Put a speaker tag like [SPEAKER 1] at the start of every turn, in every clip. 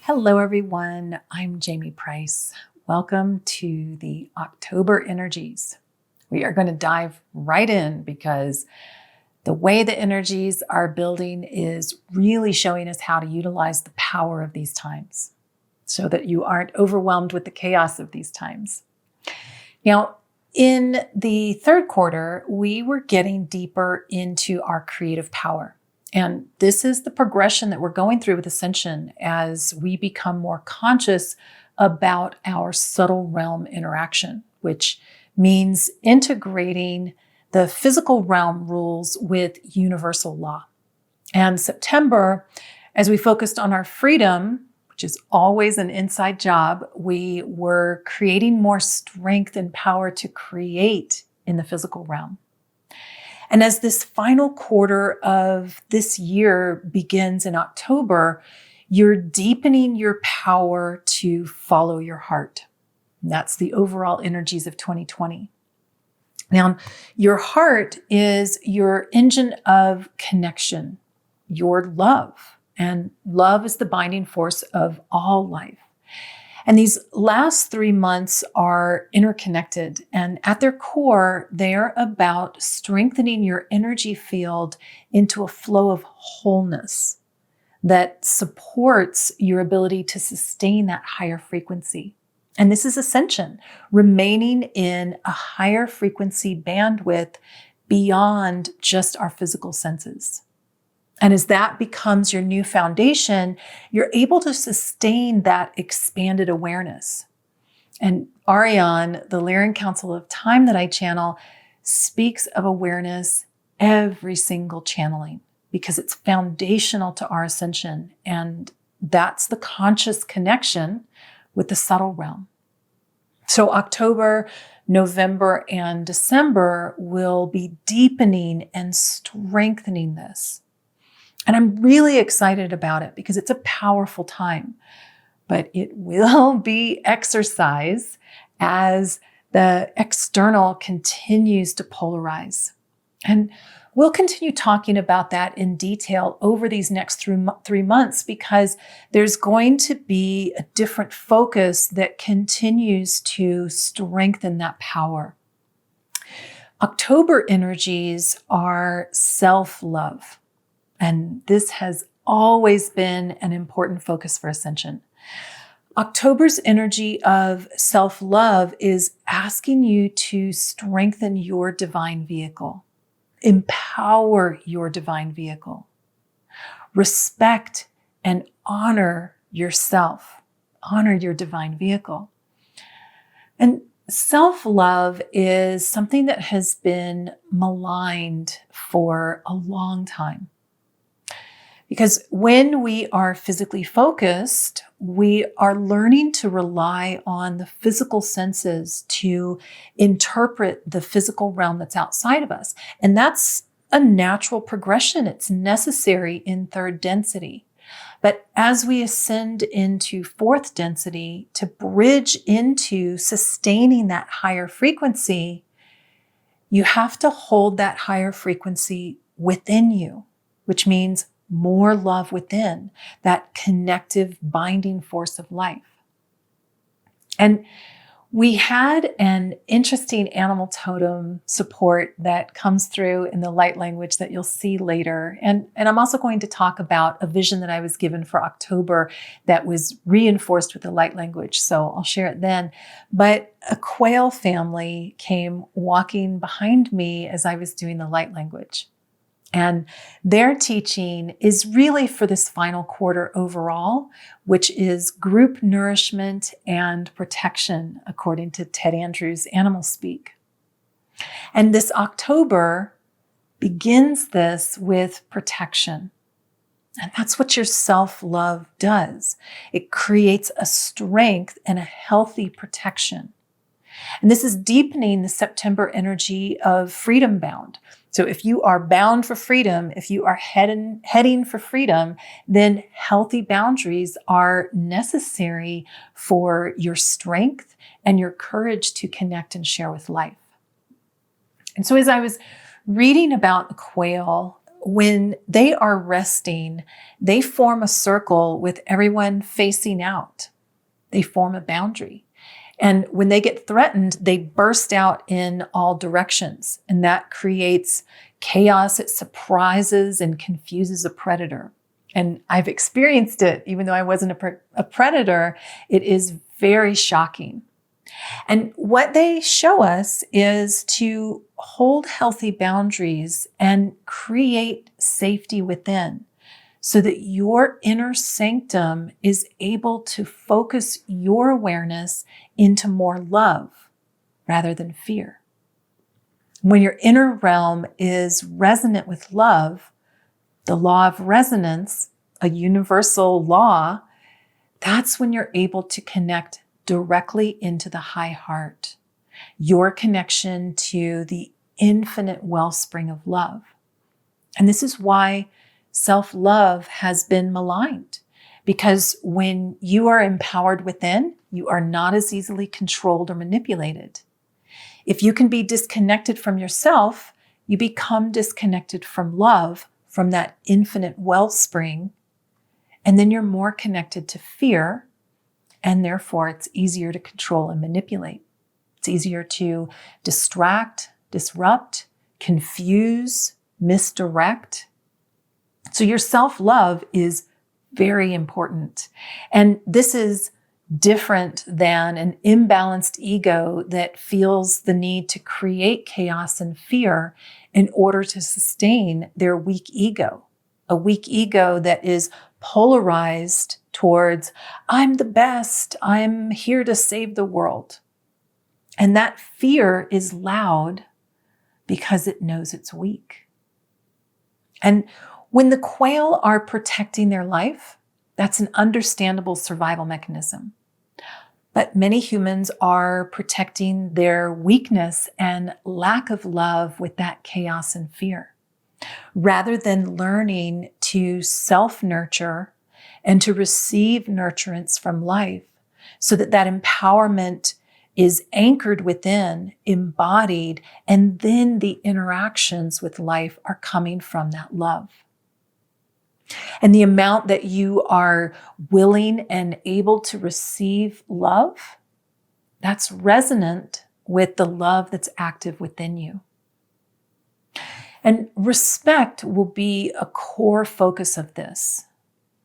[SPEAKER 1] Hello, everyone. I'm Jamie Price. Welcome to the October Energies. We are going to dive right in because the way the energies are building is really showing us how to utilize the power of these times so that you aren't overwhelmed with the chaos of these times. Now, in the third quarter, we were getting deeper into our creative power. And this is the progression that we're going through with Ascension as we become more conscious about our subtle realm interaction, which means integrating the physical realm rules with universal law. And September, as we focused on our freedom, which is always an inside job, we were creating more strength and power to create in the physical realm. And as this final quarter of this year begins in October, you're deepening your power to follow your heart. And that's the overall energies of 2020. Now, your heart is your engine of connection, your love. And love is the binding force of all life. And these last 3 months are interconnected. And at their core, they're about strengthening your energy field into a flow of wholeness that supports your ability to sustain that higher frequency. And this is Ascension, remaining in a higher frequency bandwidth beyond just our physical senses. And as that becomes your new foundation, you're able to sustain that expanded awareness. And Ariane, the Lyran Council of Time that I channel, speaks of awareness every single channeling because it's foundational to our ascension. And that's the conscious connection with the subtle realm. So October, November, and December will be deepening and strengthening this. And I'm really excited about it because it's a powerful time, but it will be exercise as the external continues to polarize. And we'll continue talking about that in detail over these next 3 months because there's going to be a different focus that continues to strengthen that power. October energies are self-love. And this has always been an important focus for Ascension. October's energy of self-love is asking you to strengthen your divine vehicle, empower your divine vehicle, respect and honor yourself, honor your divine vehicle. And self-love is something that has been maligned for a long time. Because when we are physically focused, we are learning to rely on the physical senses to interpret the physical realm that's outside of us. And that's a natural progression. It's necessary in third density. But as we ascend into fourth density to bridge into sustaining that higher frequency, you have to hold that higher frequency within you, which means more love within, that connective binding force of life. And we had an interesting animal totem support that comes through in the light language that you'll see later. And I'm also going to talk about a vision that I was given for October that was reinforced with the light language. So I'll share it then. But a quail family came walking behind me as I was doing the light language. And their teaching is really for this final quarter overall, which is group nourishment and protection, according to Ted Andrews' Animal Speak. And this October begins this with protection. And that's what your self-love does. It creates a strength and a healthy protection. And this is deepening the September energy of freedom bound. So if you are bound for freedom, if you are heading for freedom, then healthy boundaries are necessary for your strength and your courage to connect and share with life. And so as I was reading about the quail, when they are resting, they form a circle with everyone facing out. They form a boundary. And when they get threatened, they burst out in all directions. And that creates chaos. It surprises and confuses a predator. And I've experienced it, even though I wasn't a predator, it is very shocking. And what they show us is to hold healthy boundaries and create safety within so that your inner sanctum is able to focus your awareness into more love rather than fear. When your inner realm is resonant with love, the law of resonance, a universal law, that's when you're able to connect directly into the high heart, your connection to the infinite wellspring of love. And this is why self-love has been maligned, because when you are empowered within, you are not as easily controlled or manipulated. If you can be disconnected from yourself, you become disconnected from love, from that infinite wellspring, and then you're more connected to fear, and therefore it's easier to control and manipulate. It's easier to distract, disrupt, confuse, misdirect. So your self-love is very important. And this is different than an imbalanced ego that feels the need to create chaos and fear in order to sustain their weak ego. A weak ego that is polarized towards, I'm the best, I'm here to save the world. And that fear is loud because it knows it's weak. And when the quail are protecting their life, that's an understandable survival mechanism. But many humans are protecting their weakness and lack of love with that chaos and fear, rather than learning to self-nurture and to receive nurturance from life so that that empowerment is anchored within, embodied, and then the interactions with life are coming from that love. And the amount that you are willing and able to receive love, that's resonant with the love that's active within you. And respect will be a core focus of this.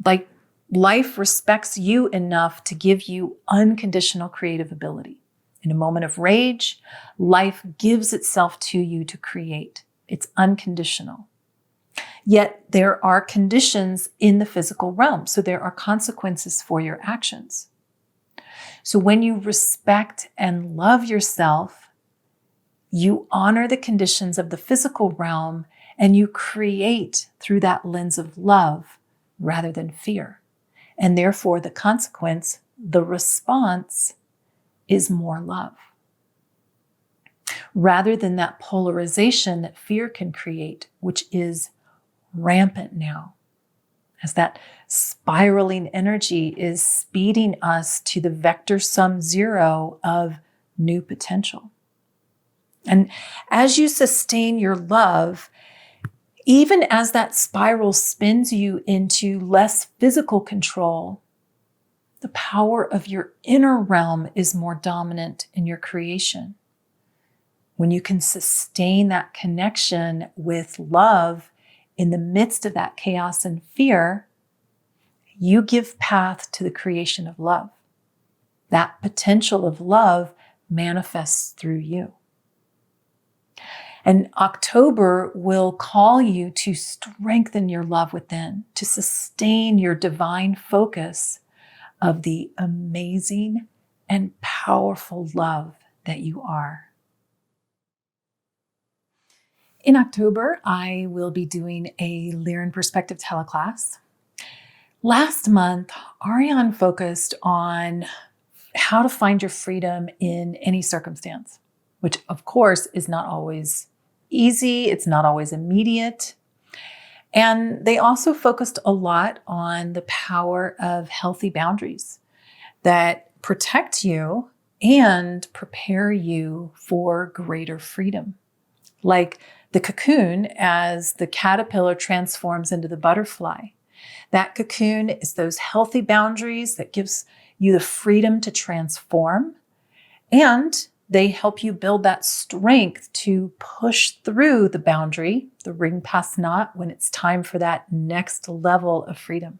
[SPEAKER 1] Like, life respects you enough to give you unconditional creative ability. In a moment of rage, life gives itself to you to create. It's unconditional. Yet there are conditions in the physical realm, so there are consequences for your actions. So when you respect and love yourself, you honor the conditions of the physical realm and you create through that lens of love rather than fear. And therefore the consequence, the response, is more love. Rather than that polarization that fear can create, which is rampant now, as that spiraling energy is speeding us to the vector sum zero of new potential. And as you sustain your love, even as that spiral spins you into less physical control, the power of your inner realm is more dominant in your creation. When you can sustain that connection with love in the midst of that chaos and fear, you give path to the creation of love. That potential of love manifests through you. And October will call you to strengthen your love within, to sustain your divine focus of the amazing and powerful love that you are. In October, I will be doing a Lyran Perspective teleclass. Last month, Ariane focused on how to find your freedom in any circumstance, which of course is not always easy. It's not always immediate. And they also focused a lot on the power of healthy boundaries that protect you and prepare you for greater freedom. Like the cocoon as the caterpillar transforms into the butterfly. That cocoon is those healthy boundaries that gives you the freedom to transform, and they help you build that strength to push through the boundary, the ring past knot, when it's time for that next level of freedom.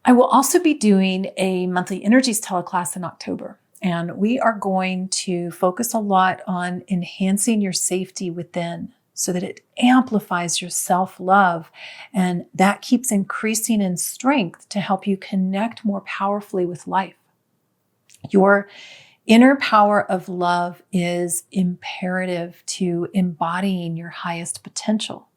[SPEAKER 1] I will also be doing a monthly energies teleclass in October, and we are going to focus a lot on enhancing your safety within so that it amplifies your self-love, and that keeps increasing in strength to help you connect more powerfully with life. Your inner power of love is imperative to embodying your highest potential.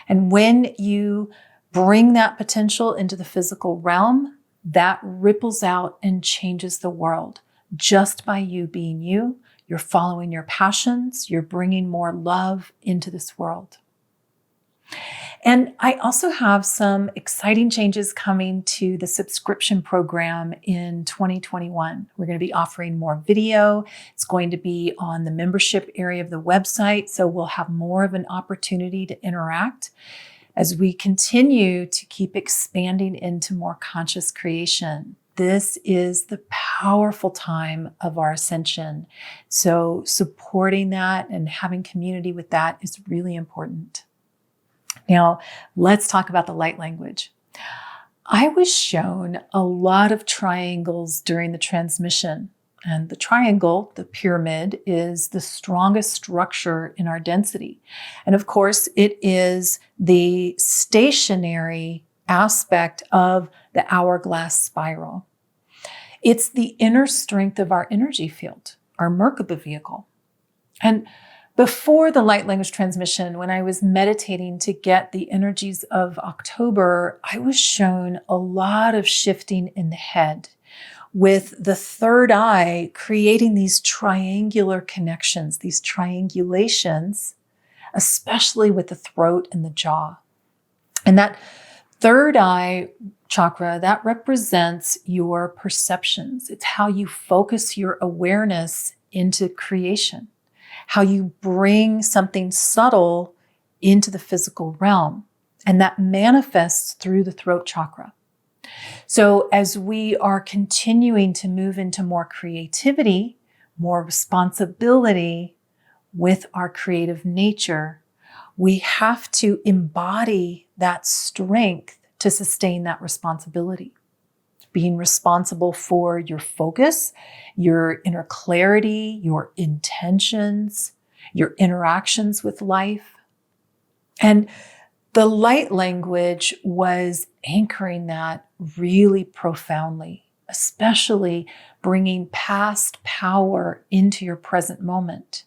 [SPEAKER 1] And when you bring that potential into the physical realm, that ripples out and changes the world. Just by you being you, you're following your passions, you're bringing more love into this world. And I also have some exciting changes coming to the subscription program in 2021. We're going to be offering more video. It's going to be on the membership area of the website, so we'll have more of an opportunity to interact as we continue to keep expanding into more conscious creation. This is the powerful time of our ascension. So supporting that and having community with that is really important. Now, let's talk about the light language. I was shown a lot of triangles during the transmission. And the triangle, the pyramid, is the strongest structure in our density. And of course, it is the stationary aspect of the hourglass spiral. It's the inner strength of our energy field, our Merkaba vehicle. And before the light language transmission, when I was meditating to get the energies of October, I was shown a lot of shifting in the head, with the third eye creating these triangular connections, these triangulations, especially with the throat and the jaw. And that third eye chakra, that represents your perceptions. It's how you focus your awareness into creation, how you bring something subtle into the physical realm. And that manifests through the throat chakra. So as we are continuing to move into more creativity, more responsibility with our creative nature, we have to embody that strength to sustain that responsibility. Being responsible for your focus, your inner clarity, your intentions, your interactions with life. And the light language was anchoring that really profoundly, especially bringing past power into your present moment.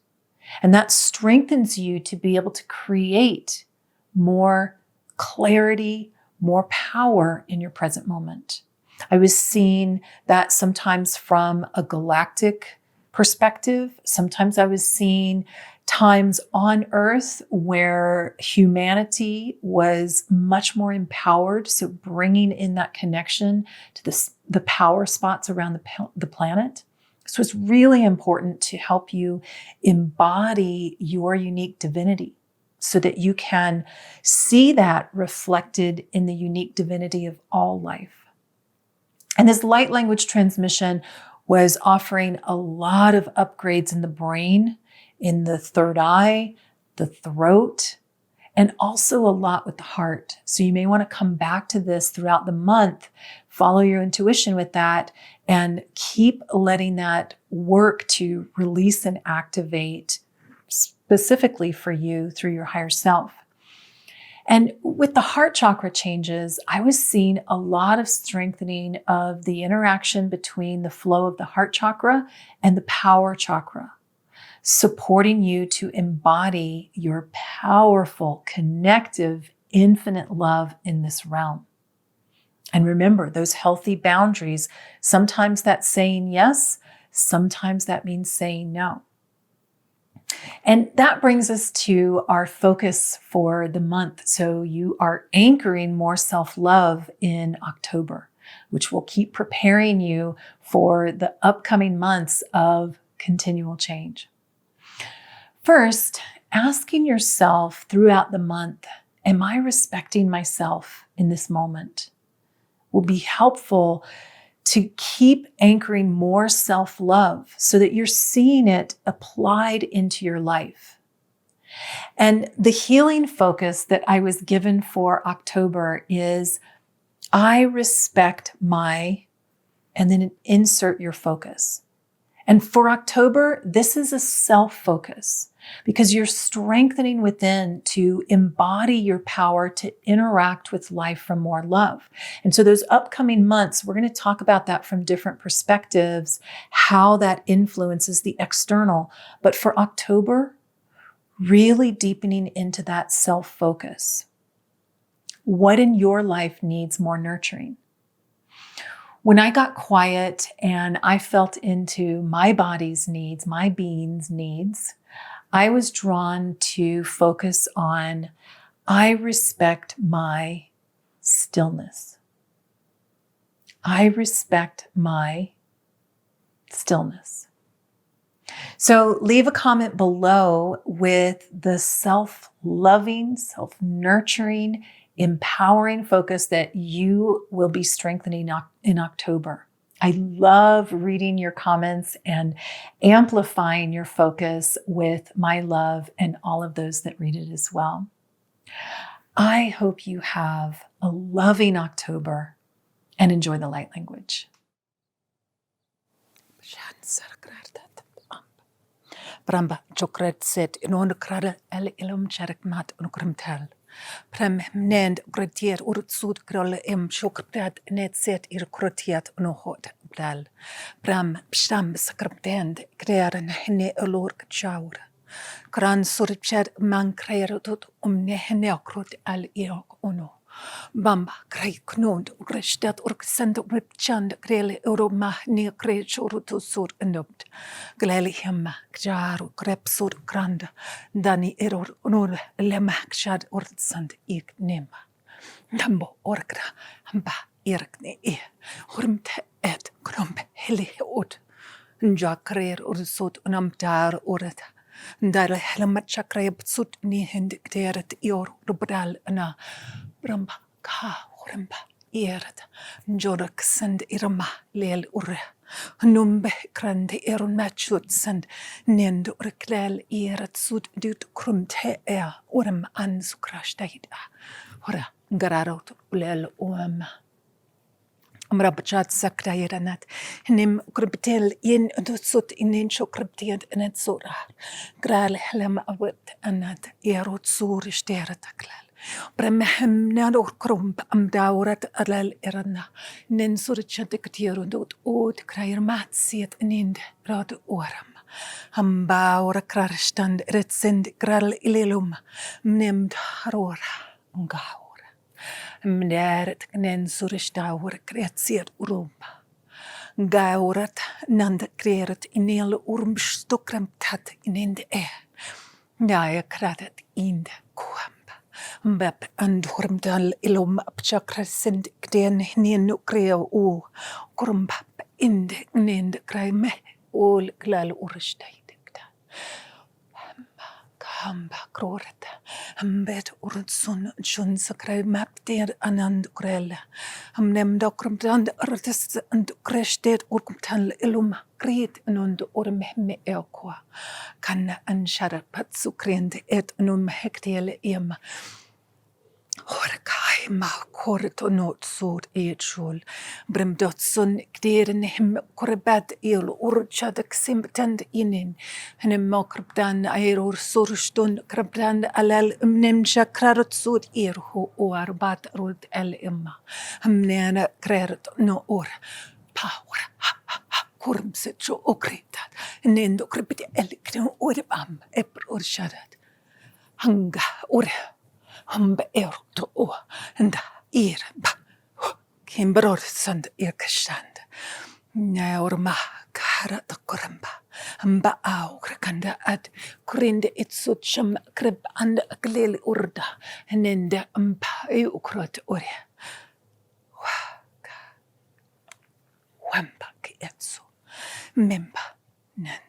[SPEAKER 1] And that strengthens you to be able to create more clarity, more power in your present moment. I was seeing that sometimes from a galactic perspective. Sometimes I was seeing times on Earth where humanity was much more empowered. So bringing in that connection to the power spots around the planet. So it's really important to help you embody your unique divinity so that you can see that reflected in the unique divinity of all life. And this light language transmission was offering a lot of upgrades in the brain, in the third eye, the throat, and also a lot with the heart. So you may want to come back to this throughout the month, follow your intuition with that, and keep letting that work to release and activate specifically for you through your higher self. And with the heart chakra changes, I was seeing a lot of strengthening of the interaction between the flow of the heart chakra and the power chakra, supporting you to embody your powerful, connective, infinite love in this realm. And remember, those healthy boundaries, sometimes that's saying yes, sometimes that means saying no. And that brings us to our focus for the month. So you are anchoring more self-love in October, which will keep preparing you for the upcoming months of continual change. First, asking yourself throughout the month, am I respecting myself in this moment? Will be helpful to keep anchoring more self-love so that you're seeing it applied into your life. And the healing focus that I was given for October is, I respect my, and then insert your focus. And for October, this is a self-focus because you're strengthening within to embody your power to interact with life from more love. And so those upcoming months, we're going to talk about that from different perspectives, how that influences the external. But for October, really deepening into that self-focus. What in your life needs more nurturing? When I got quiet and I felt into my body's needs, my being's needs, I was drawn to focus on, I respect my stillness. I respect my stillness. So leave a comment below with the self-loving, self-nurturing, empowering focus that you will be strengthening in October. I love reading your comments and amplifying your focus with my love and all of those that read it as well. I hope you have a loving October and enjoy the light language.
[SPEAKER 2] Bramba chokret set in on krada el ilum charak mat on krimtel. Prem nend gretier urutsud krolle chokrad net set ir krotiat no hot blal. Bram pstam sakraptend krearen hene olor kchaur. Kran surchad man kreer tot nehne akrot al iok ono. Bamba krei knond ugrestad urksend ripchand grele euroma ni krech urutusur enopt. Gleli hemma kjaru krepsur kranda dani eror onor lemakshad urtsand ik nema. Nambo orkra hamba irkne hurmte et kromp heli ut. Nja kreer ursut unamtar uret. Ndale helamat chakre btsut ni hind gderet ior rubral na. Bramba ka horamba eret njork send irma lel urre numbe krande erun matchut send nend urklel eret sud dut krumte urm an sukrashtaida hora gararot ulel Amrabchat sakrairanat nim kriptel in dutsut inin chokraptiad enet sura gral hlam awet anat yarot sur isteratakal Bremehem nador krump am daurat alal erana nen surchatek tierundot od krair matsiet nind rad oram am baura krarstand retsend gral ilelum mnemd harora ngaur Mneret nen surishtaur kreatsiet urumpa. Gaurat nand kreeret inel urmstokram tat inende Naya kratet inde kuamba. Mbep andurmdal ilum apchakrasend gden nien kreo u. Kurumbap inde nend kraime ol klal urishtaid. Hamba krorata, hambet urtsun chun sakrai mapter anand krella. Hamnem dokrum tand artis and kreshtet urkumtal ilum kreet anund urmehme equa. Kanna anshara patsu krend et num hektiel em. Horkai ma korto not sort eetshul. Brim dotsun gderen him korbad il urchadak simptend inin. Hanem mokrabdan aeror surstun krabdan alal umnem shakrarot sud irhu oarbat rud el imma. Hamnena kreret no or. Power. Kurmsetjo okritat. Nendo kripit elikno orbam epr urshadat. Hanga or. Hamba erto o nda ba kimbror sand irkashand naurma kara takoramba hamba au krakanda ad kurinde itsut sham krib and aklel urda nenda ampa ukrot ore wamba ki etso memba nan